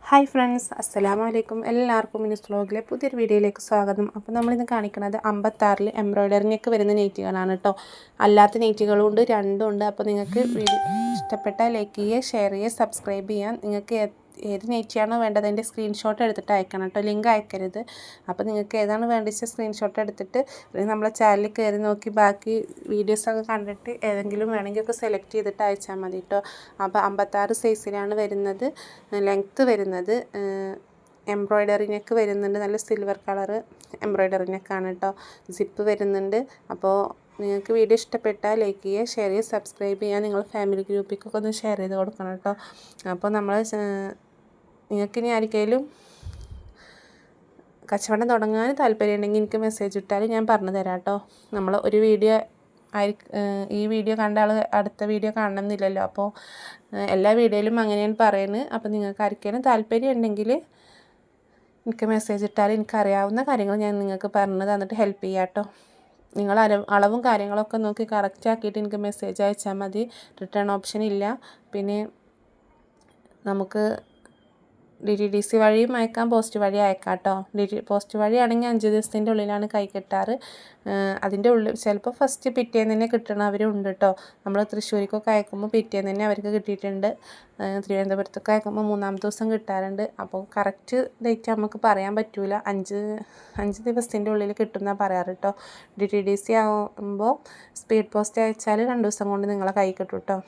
Hi friends, അസ്സലാമു അലൈക്കും. എല്ലാവർക്കും മിനിസ് വ്ലോഗിലെ പുതിയൊരു വീഡിയോയിലേക്ക് സ്വാഗതം. അപ്പോൾ നമ്മളിന്ന് കാണിക്കുന്നത് 56 എംബ്രോയ്ഡറിനൊക്കെ വരുന്ന നെയ്റ്റുകളാണ് കേട്ടോ. അല്ലാത്ത നെയ്റ്റുകളും ഉണ്ട്, രണ്ടും ഉണ്ട്. അപ്പോൾ നിങ്ങൾക്ക് വീഡിയോ ഇഷ്ടപ്പെട്ടാൽ ലൈക്ക് ചെയ്യുക, ഷെയർ ചെയ്യുക, സബ്സ്ക്രൈബ് ചെയ്യാൻ. നിങ്ങൾക്ക് ഏത് നെയ്റ്റിയാണോ വേണ്ടത് അതിൻ്റെ സ്ക്രീൻഷോട്ട് എടുത്തിട്ട് അയക്കണം കേട്ടോ, ലിങ്ക് അയക്കരുത്. അപ്പോൾ നിങ്ങൾക്ക് ഏതാണ് വേണ്ടിച്ച സ്ക്രീൻഷോട്ട് എടുത്തിട്ട് നമ്മളെ ചാനലിൽ കയറി നോക്കി ബാക്കി വീഡിയോസൊക്കെ കണ്ടിട്ട് ഏതെങ്കിലും വേണമെങ്കിൽ ഒക്കെ സെലക്ട് ചെയ്തിട്ട് അയച്ചാൽ മതി കേട്ടോ. അപ്പോൾ 56 സൈസിലാണ് വരുന്നത്. ലെങ്ത്ത് വരുന്നത് എംബ്രോയ്ഡറി നെക്ക് വരുന്നുണ്ട്. നല്ല സിൽവർ കളറ് എംബ്രോയ്ഡറി നെക്കാണ് കേട്ടോ. സിപ്പ് വരുന്നുണ്ട്. അപ്പോൾ നിങ്ങൾക്ക് വീഡിയോ ഇഷ്ടപ്പെട്ടാൽ ലൈക്ക് ചെയ്യുക, ഷെയർ ചെയ്യുക, സബ്സ്ക്രൈബ് ചെയ്യുക. നിങ്ങൾ ഫാമിലി ഗ്രൂപ്പിലേക്കൊക്കെ ഒന്ന് ഷെയർ ചെയ്ത് കൊടുക്കണം കേട്ടോ. അപ്പോൾ നിങ്ങൾക്കിനി ആർക്കെങ്കിലും കച്ചവടം തുടങ്ങാൻ താല്പര്യമുണ്ടെങ്കിൽ എനിക്ക് മെസ്സേജ് ഇട്ടാൽ ഞാൻ പറഞ്ഞു തരാം കേട്ടോ. നമ്മൾ ഒരു വീഡിയോ ഈ വീഡിയോ കണ്ട ആൾ അടുത്ത വീഡിയോ കാണണമെന്നില്ലല്ലോ. അപ്പോൾ എല്ലാ വീഡിയോയിലും അങ്ങനെയാണ് പറയുന്നത്. അപ്പോൾ നിങ്ങൾക്ക് ആർക്കെങ്കിലും താല്പര്യം ഉണ്ടെങ്കിൽ എനിക്ക് മെസ്സേജ് ഇട്ടാൽ എനിക്കറിയാവുന്ന കാര്യങ്ങൾ ഞാൻ നിങ്ങൾക്ക് പറഞ്ഞു തന്നിട്ട് ഹെൽപ്പ് ചെയ്യാം കേട്ടോ. നിങ്ങൾ അളവും കാര്യങ്ങളൊക്കെ നോക്കി കറക്റ്റ് ആക്കിയിട്ട് എനിക്ക് മെസ്സേജ് അയച്ചാൽ മതി. റിട്ടേൺ ഓപ്ഷൻ ഇല്ല. പിന്നെ നമുക്ക് DTDC വഴിയും അയക്കാം, പോസ്റ്റ് വഴി അയക്കാം കേട്ടോ. പോസ്റ്റ് വഴിയാണെങ്കിൽ 5 ദിവസത്തിൻ്റെ ഉള്ളിലാണ് കൈ കിട്ടാറ്. അതിൻ്റെ ഉള്ളിൽ ചിലപ്പോൾ ഫസ്റ്റ് പിറ്റേന്ന് തന്നെ കിട്ടണവരും ഉണ്ട് കേട്ടോ. നമ്മൾ തൃശ്ശൂരിക്കൊക്കെ അയക്കുമ്പോൾ പിറ്റേന്ന് തന്നെ അവർക്ക് കിട്ടിയിട്ടുണ്ട്. തിരുവനന്തപുരത്തൊക്കെ അയക്കുമ്പോൾ 3-ാമത്തെ ദിവസം കിട്ടാറുണ്ട്. അപ്പോൾ കറക്റ്റ് ഡേറ്റ് നമുക്ക് പറയാൻ പറ്റില്ല. 5 ദിവസത്തിൻ്റെ ഉള്ളിൽ കിട്ടുമെന്നാണ് പറയാറ് കേട്ടോ. DTDC ആകുമ്പോൾ സ്പീഡ് പോസ്റ്റ് അയച്ചാൽ 2 ദിവസം കൊണ്ട് നിങ്ങളെ കൈ കിട്ടും കേട്ടോ.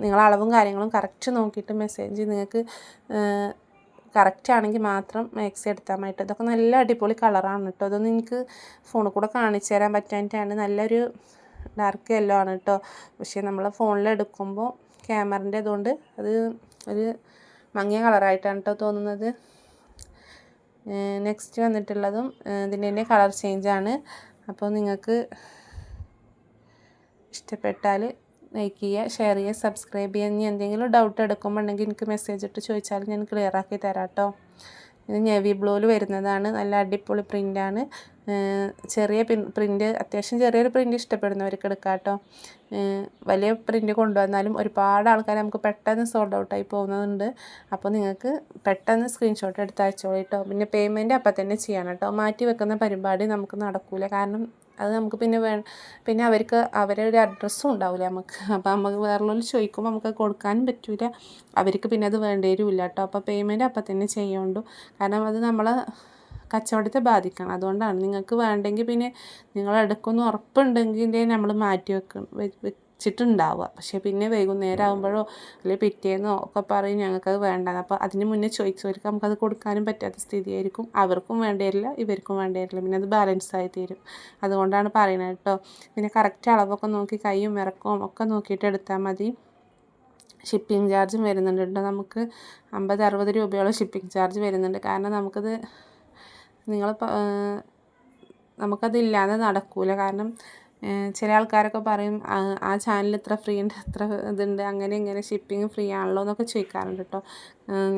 നിങ്ങൾ അളവും കാര്യങ്ങളും കറക്റ്റ് നോക്കിയിട്ട് മെസ്സേജ് നിങ്ങൾക്ക് കറക്റ്റ് ആണെങ്കിൽ മാത്രം മാക്സി എടുത്താൽ മതി. ഇതൊക്കെ നല്ല അടിപൊളി കളറാണ് കേട്ടോ. അതൊന്നും എനിക്ക് ഫോണിൽ കൂടെ കാണിച്ചു തരാൻ പറ്റാനായിട്ടാണ്. നല്ലൊരു ഡാർക്ക് യെല്ലോ ആണ് കേട്ടോ. പക്ഷേ നമ്മൾ ഫോണിൽ എടുക്കുമ്പോൾ ക്യാമറൻ്റെ അതുകൊണ്ട് അത് ഒരു മങ്ങിയ കളറായിട്ടാണ് കേട്ടോ തോന്നുന്നത്. നെക്സ്റ്റ് വന്നിട്ടുള്ളതും ഇതിൻ്റെ തന്നെ കളർ ചേഞ്ചാണ്. അപ്പോൾ നിങ്ങൾക്ക് ഇഷ്ടപ്പെട്ടാൽ ലൈക്ക് ചെയ്യുക, ഷെയർ ചെയ്യുക, സബ്സ്ക്രൈബ് ചെയ്യുക. ഇനി എന്തെങ്കിലും ഡൗട്ട് എടുക്കുമ്പോണ്ടെങ്കിൽ എനിക്ക് മെസ്സേജ് ഇട്ട് ചോദിച്ചാൽ ഞാൻ ക്ലിയർ ആക്കി തരാം കേട്ടോ. ഇത് നേവി ബ്ലൂവിൽ വരുന്നതാണ്. നല്ല അടിപൊളി പ്രിൻ്റാണ്. ചെറിയ പ്രിൻ്റ്, അത്യാവശ്യം ചെറിയൊരു പ്രിൻ്റ് ഇഷ്ടപ്പെടുന്നവർക്ക് എടുക്കാം കേട്ടോ. വലിയ പ്രിൻ്റ് കൊണ്ടുവന്നാലും ഒരുപാട് ആൾക്കാർ നമുക്ക് പെട്ടെന്ന് സോൾഡ് ഔട്ടായി പോകുന്നുണ്ട്. അപ്പോൾ നിങ്ങൾക്ക് പെട്ടെന്ന് സ്ക്രീൻഷോട്ട് എടുത്ത് അയച്ചോളൂ കേട്ടോ. പിന്നെ പേയ്മെൻറ്റ് അപ്പം തന്നെ ചെയ്യണം കേട്ടോ. മാറ്റി വെക്കുന്ന പരിപാടി നമുക്ക് നടക്കില്ല. കാരണം അത് നമുക്ക് പിന്നെ അവർക്ക് അവരുടെ അഡ്രസ്സും ഉണ്ടാവില്ല നമുക്ക്. അപ്പോൾ നമുക്ക് വേറെയുള്ളവർ ചോദിക്കുമ്പോൾ നമുക്ക് കൊടുക്കാനും പറ്റില്ല. അവർക്ക് പിന്നെ അത് വേണ്ടി വരില്ല കേട്ടോ. അപ്പോൾ പേയ്മെൻറ്റ് അപ്പം തന്നെ ചെയ്യുള്ളൂ. കാരണം അത് നമ്മളെ കച്ചവടത്തെ ബാധിക്കണം. അതുകൊണ്ടാണ്. നിങ്ങൾക്ക് വേണ്ടെങ്കിൽ പിന്നെ നിങ്ങൾ എടുക്കുമെന്ന് ഉറപ്പുണ്ടെങ്കിൽ നമ്മൾ മാറ്റി വെച്ചിട്ടുണ്ടാവുക. പക്ഷേ പിന്നെ വൈകുന്നേരം ആകുമ്പോഴോ അല്ലെങ്കിൽ പിറ്റേന്നോ ഒക്കെ പറയും ഞങ്ങൾക്കത് വേണ്ട. അപ്പോൾ അതിന് മുന്നേ ചോദിച്ചവർക്ക് നമുക്കത് കൊടുക്കാനും പറ്റാത്ത സ്ഥിതിയായിരിക്കും. അവർക്കും വേണ്ടി വരില്ല, ഇവർക്കും വേണ്ടി വരില്ല. പിന്നെ അത് ബാലൻസ് ആയി തീരും. അതുകൊണ്ടാണ് പറയുന്നത് കേട്ടോ. പിന്നെ കറക്റ്റ് അളവൊക്കെ നോക്കി കൈയും ഇറക്കവും ഒക്കെ നോക്കിയിട്ട് എടുത്താൽ മതി. ഷിപ്പിംഗ് ചാർജും വരുന്നുണ്ട് കേട്ടോ. നമുക്ക് 50-60 രൂപയോളം ഷിപ്പിംഗ് ചാർജ് വരുന്നുണ്ട്. കാരണം നമുക്കതില്ലാതെ നടക്കില്ല. കാരണം ചില ആൾക്കാരൊക്കെ പറയും ആ ചാനൽ ഇത്ര ഫ്രീ ഉണ്ട്, ഇത്ര ഇതുണ്ട്, അങ്ങനെ ഇങ്ങനെ ഷിപ്പിംഗ് ഫ്രീ ആണല്ലോ എന്നൊക്കെ ചോദിക്കാറുണ്ട് കേട്ടോ.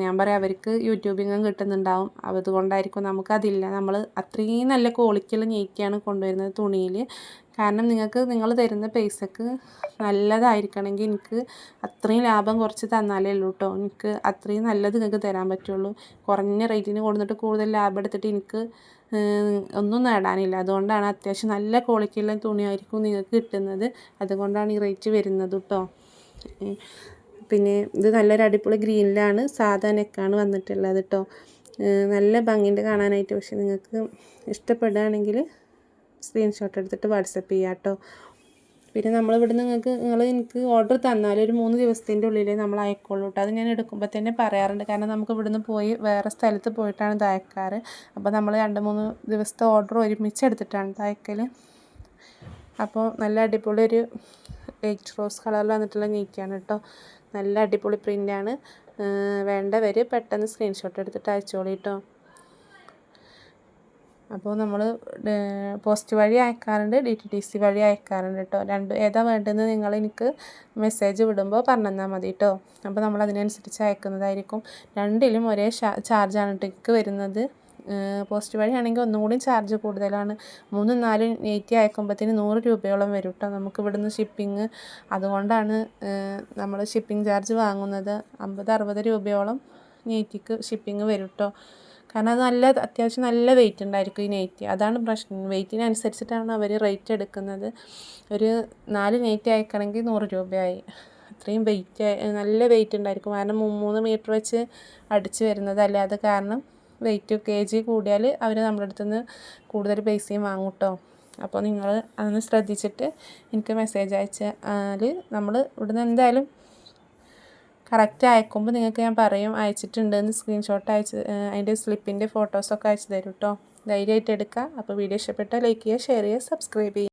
ഞാൻ പറയാം അവർക്ക് യൂട്യൂബിങ്ങും കിട്ടുന്നുണ്ടാവും. അതുകൊണ്ടായിരിക്കും നമുക്കതില്ല. നമ്മൾ അത്രയും നല്ല ക്വാളിറ്റിയുള്ള നെയ്റ്റിയാണ് കൊണ്ടുവരുന്നത് തുണിയിൽ. കാരണം നിങ്ങൾ തരുന്ന പൈസക്ക് നല്ലതായിരിക്കണമെങ്കിൽ എനിക്ക് അത്രയും ലാഭം കുറച്ച് തന്നാലേ ഉള്ളൂ കേട്ടോ. എനിക്ക് അത്രയും നല്ലത് നിങ്ങൾക്ക് തരാൻ പറ്റുള്ളൂ. കുറഞ്ഞ റേറ്റിന് കൊടുത്തിട്ട് കൂടുതൽ ലാഭം എടുത്തിട്ട് എനിക്ക് ഒന്നും നേടാനില്ല. അതുകൊണ്ടാണ് അത്യാവശ്യം നല്ല ക്വാളിറ്റിയുള്ള തുണിയായിരിക്കും നിങ്ങൾക്ക് കിട്ടുന്നത്. അതുകൊണ്ടാണ് ഈ റേറ്റ് വരുന്നത് കേട്ടോ. പിന്നെ ഇത് നല്ലൊരു അടിപൊളി ഗ്രീനിലാണ്, സാധാ നെക്കാണ് വന്നിട്ടുള്ളത് കേട്ടോ. നല്ല ഭംഗിയുണ്ട് കാണാനായിട്ട്. പക്ഷേ നിങ്ങൾക്ക് ഇഷ്ടപ്പെടുകയാണെങ്കിൽ സ്ക്രീൻഷോട്ട് എടുത്തിട്ട് വാട്സപ്പ് ചെയ്യാം കേട്ടോ. പിന്നെ നമ്മളിവിടെ നിങ്ങൾ എനിക്ക് ഓർഡർ തന്നാൽ ഒരു 3 ദിവസത്തിൻ്റെ ഉള്ളിലേ നമ്മൾ അയക്കുള്ളൂ കേട്ടോ. അത് ഞാൻ എടുക്കുമ്പോൾ തന്നെ പറയാറുണ്ട്. കാരണം നമുക്ക് ഇവിടുന്ന് പോയി വേറെ സ്ഥലത്ത് പോയിട്ടാണ് ഇത് അയക്കാറ്. അപ്പോൾ നമ്മൾ 2-3 ദിവസത്തെ ഓർഡർ ഒരുമിച്ച് എടുത്തിട്ടാണ് അയക്കൽ. അപ്പോൾ നല്ല അടിപൊളി ഒരു ലൈറ്റ് റോസ് കളറിൽ വന്നിട്ടുള്ള നെയ്റ്റിയാണ് കേട്ടോ. നല്ല അടിപൊളി പ്രിൻ്റാണ്. വേണ്ടവർ പെട്ടെന്ന് സ്ക്രീൻഷോട്ട് എടുത്തിട്ട് അയച്ചോളൂ കേട്ടോ. അപ്പോൾ നമ്മൾ പോസ്റ്റ് വഴി അയക്കാറുണ്ട്, DTDC വഴി അയക്കാറുണ്ട് കേട്ടോ. ഏതാ വേണ്ടതെന്ന് നിങ്ങൾ എനിക്ക് മെസ്സേജ് വിടുമ്പോൾ പറഞ്ഞു തന്നാൽ മതി കേട്ടോ. അപ്പോൾ നമ്മൾ അതിനനുസരിച്ച് അയക്കുന്നതായിരിക്കും. രണ്ടിലും ഒരേ ചാർജാണ് ടിക്ക് വരുന്നത്. പോസ്റ്റ് വഴിയാണെങ്കിൽ ഒന്നും കൂടി ചാർജ് കൂടുതലാണ്. 3-4 നെയ്റ്റി അയക്കുമ്പോഴത്തേന് 100 രൂപയോളം വരും കേട്ടോ നമുക്ക് ഇവിടുന്ന് ഷിപ്പിങ്. അതുകൊണ്ടാണ് നമ്മൾ ഷിപ്പിംഗ് ചാർജ് വാങ്ങുന്നത്. 50-60 രൂപയോളം നൈറ്റിക്ക് ഷിപ്പിംഗ് വരും കേട്ടോ. കാരണം അത് അത്യാവശ്യം നല്ല വെയിറ്റ് ഉണ്ടായിരിക്കും ഈ നൈറ്റി. അതാണ് പ്രശ്നം. വെയിറ്റിനനുസരിച്ചിട്ടാണ് അവർ റേറ്റ് എടുക്കുന്നത്. ഒരു 4 നൈറ്റി അയക്കണമെങ്കിൽ 100 രൂപയായി. അത്രയും വെയിറ്റ്, നല്ല വെയിറ്റ് ഉണ്ടായിരിക്കും. കാരണം 3 മീറ്റർ വെച്ച് അടിച്ച് വരുന്നതല്ലേ. അത് കാരണം വെയിറ്റ് kg കൂടിയാൽ അവർ നമ്മുടെ അടുത്ത് നിന്ന് കൂടുതൽ പൈസയും വാങ്ങും കേട്ടോ. അപ്പോൾ നിങ്ങൾ അതൊന്ന് ശ്രദ്ധിച്ചിട്ട് എനിക്ക് മെസ്സേജ് അയച്ചാൽ നമ്മൾ ഇവിടുന്ന് എന്തായാലും കറക്റ്റ് അയക്കുമ്പോൾ നിങ്ങൾക്ക് ഞാൻ പറയും അയച്ചിട്ടുണ്ടെന്ന്. സ്ക്രീൻഷോട്ട് അതിൻ്റെ സ്ലിപ്പിൻ്റെ ഫോട്ടോസൊക്കെ അയച്ചു തരും കേട്ടോ. ധൈര്യമായിട്ട് എടുക്കുക. അപ്പോൾ വീഡിയോ ഇഷ്ടപ്പെട്ടാൽ ലൈക്ക് ചെയ്യുക, ഷെയർ ചെയ്യുക, സബ്സ്ക്രൈബ് ചെയ്യുക.